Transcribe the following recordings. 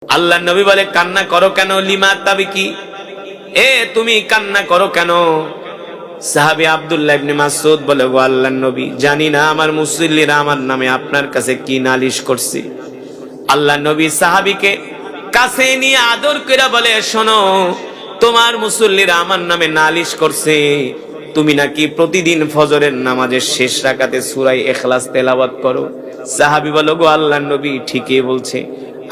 আল্লাহ নবী বলে কান্না করো কেন? লিমা তাবিকি, তুমি কান্না করো কেন? সাহাবী আব্দুল্লাহ ইবনে মাসউদ বলে, গো আল্লাহর নবী, জানি না আমার মুসল্লিরা আমার নামে আপনার কাছে কি নালিশ করছে। আল্লাহর নবী সাহাবীকে কাছে নিয়ে আদর করে বলে, শোনো, তোমার মুসল্লিরা আমার নামে নালিশ করছে তুমি নাকি প্রতিদিন ফজরের নামাজের শেষ রাকাতে সূরা ইখলাস তেলাওয়াত করো। সাহাবী বলে, গো আল্লাহর নবী, ঠিকই বলছে,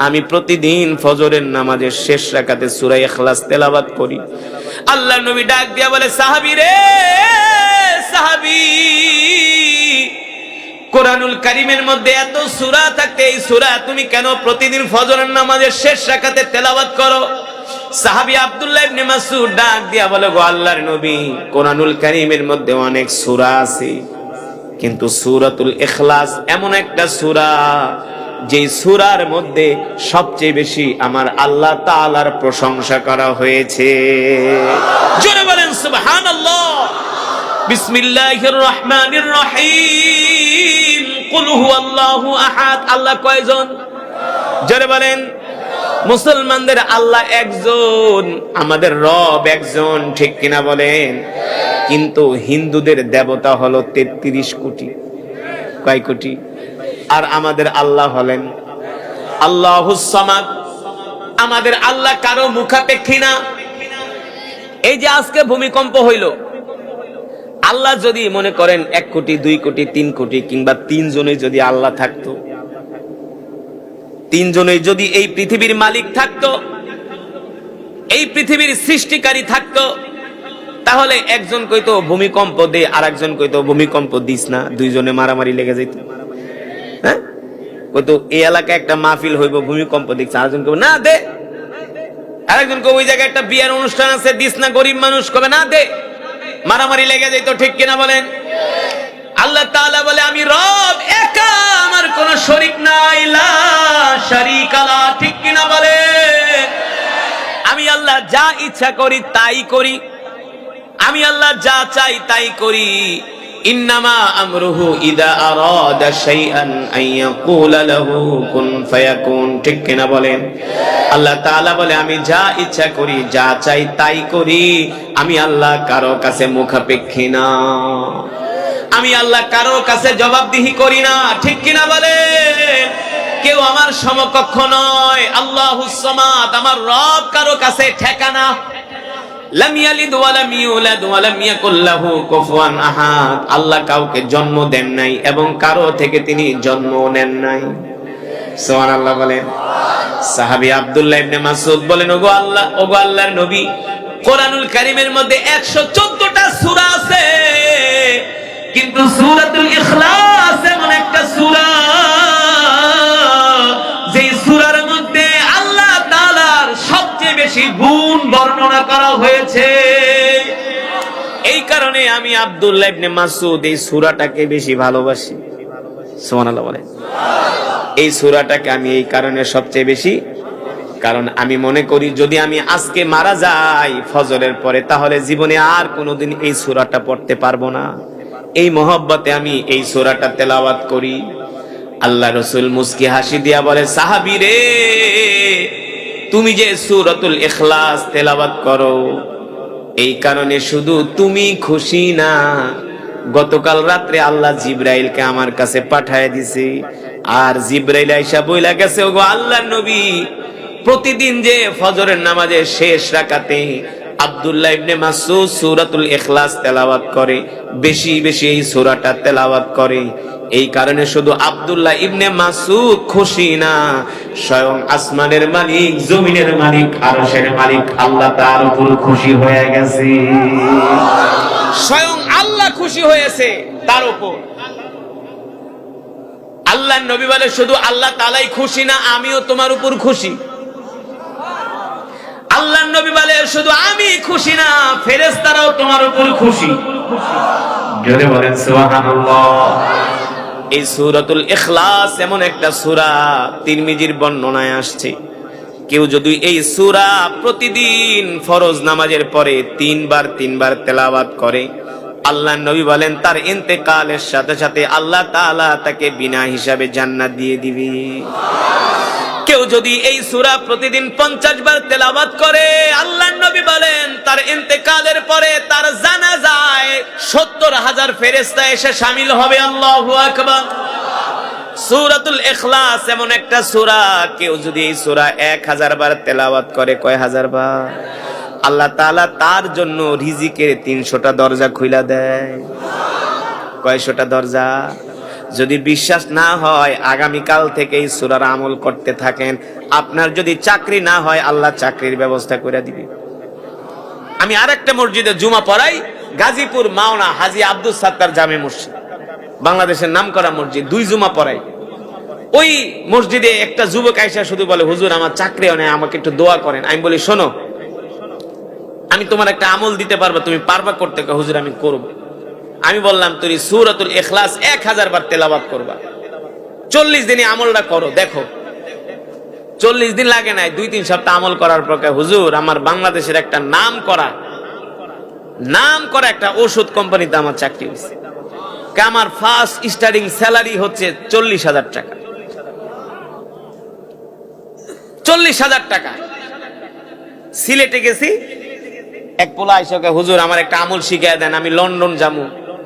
আমি প্রতিদিন ফজরের নামাজের শেষ রাকাতে সূরা ইখলাস তেলাওয়াত করি। আল্লাহর নবী ডাক দিয়া বলে, সাহাবী রে, সাহাবী, কোরআনুল কারীমের মধ্যে এত সূরা থাকতে এই সূরা তুমি কেন প্রতিদিন ফজরের নামাজের শেষ রাকাতে তেলাওয়াত করো? সাহাবী আব্দুল্লাহ ইবনে মাসউদ ডাক দিয়া বলে, গো আল্লাহর নবী, কোরআনুল কারীমের মধ্যে অনেক সূরা আছে, কিন্তু সূরাতুল ইখলাস এমন একটা সূরা যেই সূরার মধ্যে সবচেয়ে বেশি আমার আল্লাহ তাআলার প্রশংসা করা হয়েছে। জোরে বলেন সুবহানাল্লাহ। বিসমিল্লাহির রহমানির রহিম, কুল হুয়াল্লাহু আহাদ। আল্লাহ কয়জন? জোরে বলেন। মুসলমানদের আল্লাহ একজন, আমাদের রব একজন, ঠিক কিনা বলেন? কিন্তু হিন্দুদের দেবতা হলো 33 কোটি। কয় কোটি? আর আমাদের আল্লাহ হলেন আল্লাহুস সামাদ। আমাদের আল্লাহ কারো মুখাপেক্ষী না। এই যে আজকে ভূমিকম্প হইল, আল্লাহ যদি মনে করেন 1 কোটি 2 কোটি 3 কোটি কিংবা 3 জনই যদি আল্লাহ থাকতো, 3 জনই যদি এই পৃথিবীর মালিক থাকতো, এই পৃথিবীর সৃষ্টিকারী থাকতো, তাহলে একজন কইতো ভূমিকম্প দে, আর একজন কইতো ভূমিকম্প দিস না, দুইজনে মারামারি লেগে যেত। হ্যাঁ, কইতো এই এলাকায় একটা মাহফিল হইব, ভূমিকম্প দেখছে, আরেকজন কবে না দে, আরেকজন কবে ওই জায়গায় একটা বিয়ের অনুষ্ঠান আছে, দিস না, গরিব মানুষ, কবে না দে, মারামারি লেগে যেত, ঠিক কিনা বলেন? আল্লাহ তাআলা বলে, আমি রব একা, আমার কোনো শরীক নাই, লা শারীকা লা, ঠিক কিনা বলেন? আমি আল্লাহ যা ইচ্ছা করি তাই করি, আমি আল্লাহ যা চাই তাই করি। ইন্নামা আমরুহু ইদা আরাদা শাইআন আইয়াকুলা লাহু কুন ফায়াকুন, ঠিক কিনা বলেন? আল্লাহ তাআলা বলে, আমি যা ইচ্ছা করি, যা চাই তাই করি, আমি আল্লাহ কারো কাছে মুখাপেক্ষী না, আমি আল্লাহ কারো কাছে জবাবদিহি করি না, ঠিক কিনা বলেন? কেউ আমার সমকক্ষ নয়। আল্লাহুস সামাদ, আমার রব কারো কাছে ঠেকানা। লাম ইয়ালিদ ওয়া লাম ইউলাদ ওয়া লাম ইয়াকুল লাহু কুফুয়ান আহাদ। আল্লাহ কাউকে জন্ম দেন নাই এবং কারো থেকে তিনি জন্ম নেন নাই। সুবহানাল্লাহ বলেন। সাহাবী আব্দুল্লাহ ইবনে মাসউদ বলেন, ওগো আল্লাহ, ওগো আল্লাহর নবী, কোরআনুল কারীমের মধ্যে 114টা সূরা আছে, কিন্তু সূরাতুল ইখলাস এমন একটা সূরা যেই সূরার মধ্যে আল্লাহ তাআলার সবচেয়ে বেশি গুণ বর্ণনা করা হয়েছে। এই কারণে আমি আব্দুল্লাহ ইবনে মাসউদ এই সূরাটাকে বেশি ভালোবাসি। সুবহানাল্লাহ বলেন। এই সূরাটাকে আমি এই কারণে সবচেয়ে বেশি, কারণ আমি মনে করি যদি আমি আজকে মারা যাই ফজরের পরে, তাহলে জীবনে আর কোনোদিন এই সূরাটা পড়তে পারবো না। এই মহব্বতে আমি এই সূরাটা তেলাওয়াত করি। আল্লাহ রাসূল মুস্কি হাসি দিয়া বলে, সাহাবী রে, তুমি যে সূরাতুল ইখলাস তেলাওয়াত করো, এই কারণে শুধু তুমি খুশি না, গতকাল রাত্রে আল্লাহ জিবরাইলকে আমার কাছে পাঠায় দিছে, আর জিবরাইল আইসা বইলা গেছে, ওগো আল্লাহর নবী, প্রতিদিন যে ফজরের নামাজের শেষ রাকাতে আব্দুল্লাহ ইবনে মাসউদ সূরাতুল ইখলাস তেলাওয়াত করে, বেশি বেশি এই সূরাটা তেলাওয়াত করে, এই কারণে শুধু আব্দুল্লাহ ইবনে মাসউদ খুশি না, স্বয়ং আসমানের মালিক, জমিনের মালিক, আরশের মালিক আল্লাহ তার উপর খুশি হয়ে গেছে। স্বয়ং আল্লাহ খুশি হয়েছে তার উপর। আল্লাহর নবী বলে, শুধু আল্লাহ তাআলাই খুশি না, আমিও তোমার উপর খুশি। আল্লাহর নবী বলে, শুধু আমি খুশি না, ফেরেশতারাও তোমার উপর খুশি। জোরে বলেন সুবহানাল্লাহ। এই সূরাতুল ইখলাস এমন একটা সূরা, তিরমিজির বর্ণনায় আসছে, কেউ যদি এই সূরা প্রতিদিন ফরজ নামাজের পরে 3 বার তেলাওয়াত করে, আল্লাহর নবী বলেন তার ইন্তেকালের সাথে সাথে আল্লাহ তাআলা তাকে বিনা হিসাবে জান্নাত দিয়ে দিবে। কেউ কেউ যদি এই সূরা প্রতিদিন 50 বার তেলাওয়াত করে, আল্লাহর নবী বলেন তার ইন্তেকালের পরে তার জানাজায় 70,000 ফেরেশতা এসে শামিল হবে। আল্লাহু আকবার। সূরাতুল ইখলাস এমন একটা সূরা, কেউ যদি এই সূরা 1000 বার তেলাওয়াত করে, কয় হাজার বার, আল্লাহ তাআলা তার জন্য রিজিকের 300টা দরজা খুইলা দেয়। কয়শটা দরজা? যদি বিশ্বাস না হয় আগামীকাল থেকে এই সূরার আমল করতে থাকেন। আপনার যদি চাকরি না হয়, আল্লাহ চাকরির ব্যবস্থা করে দিবে। আমি আরেকটা মসজিদে জুমা পড়াই, গাজীপুর মাওনা হাজী আব্দুল সাত্তার জামে মসজিদ, বাংলাদেশের নামকরা মসজিদ। 2 জুমা পড়াই। ওই মসজিদে একটা যুবক আইসা শুধু বলে, হুজুর আমার চাকরিও নেই, আমাকে একটু দোয়া করেন। আমি বলি, শোনো, আমি তোমার একটা আমল দিতে পারবো, তুমি পারবা করতে? হুজুর আমি করব। আমি বললাম, তুমি সূরাতুল ইখলাস 1000 বার তেলাওয়াত করবা, 40 দিনে আমলটা করো, দেখো। 40 দিন লাগে নাই, 2-3 সপ্তাহ আমল করার পর হুজুর আমার বাংলাদেশের একটা নাম করা একটা ওষুধ কোম্পানিতে আমার চাকরি হয়েছে। আমার ফার্স্ট স্টার্টিং স্যালারি হচ্ছে 40,000 টাকা। 40,000 টাকা। সিলেটে গেছি, এক পোলা আইসা, হুজুর আমার একটা আমল শিখাই দেন, আমি লন্ডন যাবো,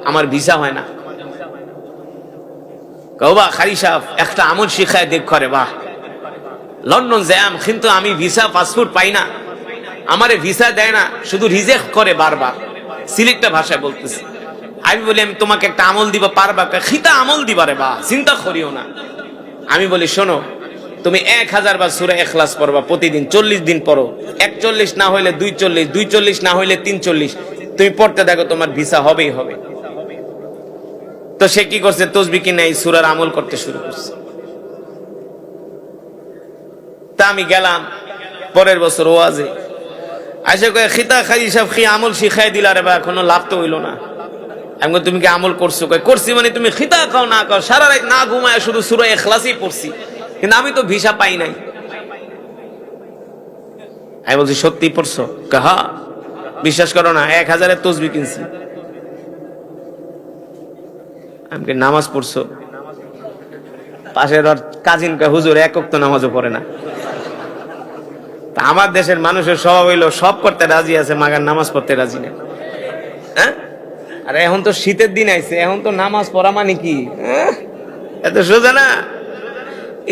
আমার ভিসা হয় না। কবা খারি সাহেব একটা আমল শিখায় দেখ করে, বাহ লন্ডন যাম, কিন্তু আমি ভিসা পাসপোর্ট পাই না, আমারে ভিসা দেয় না, শুধু রিজেক্ট করে বারবার। সিলেক্টটা ভাষায় বলতেছি। আমি বলি, আমি তোমাকে একটা আমল দিব, পারবা? খিতা আমল দিবা রে, বা চিন্তা করিও না। আমি বলি, শোনো, তুমি 1000 বার সূরা ইখলাস পড়বা প্রতিদিন, 40 দিন পড়ো। 41 না হইলে 240, 240 না হইলে 340, তুমি পড়তে দেখো, তোমার ভিসা হবেই হবে। তো সে কি করছে, তসবিহ কিনে এই সূরার আমল করতে শুরু করছে। তা আমি গেলাম পরের বছর ওয়াজে, আইসা কয়, খিতা খাজি সাহেব কি আমল শিখাই দিলা রে, বা এখনো লাভ তো হইলো না। আমি বলি, তুমি কি আমল করছো? কয় করছি। মানে তুমি খিতা খাও না খাও, সারা রাত না ঘুমায় শুধু সূরা ইখলাসই পড়ছি, কিন্তু আমি তো ভিসা পাই নাই। আমি বলছি, সত্যি পড়ছো? কাহা বিশ্বাস করো না, 1000-এর তসবিহ কিনছি। আমি নামাজ পড়ছো? পাশের কাজিন কয়, হুজুর এক ওয়াক্ত নামাজও পড়ে না। তা আমার দেশের মানুষের স্বভাব হইলো সব করতে রাজি আছে, মাগার নামাজ পড়তে রাজি না। হ্যাঁ, আর এখন তো শীতের দিন আইছে, এখন তো নামাজ পড়া মানে কি এত সোজা না।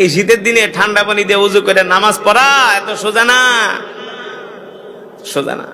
এই শীতের দিনে ঠান্ডা পানি দিয়ে উযু করে নামাজ পড়া এত সোজা না, সোজা না।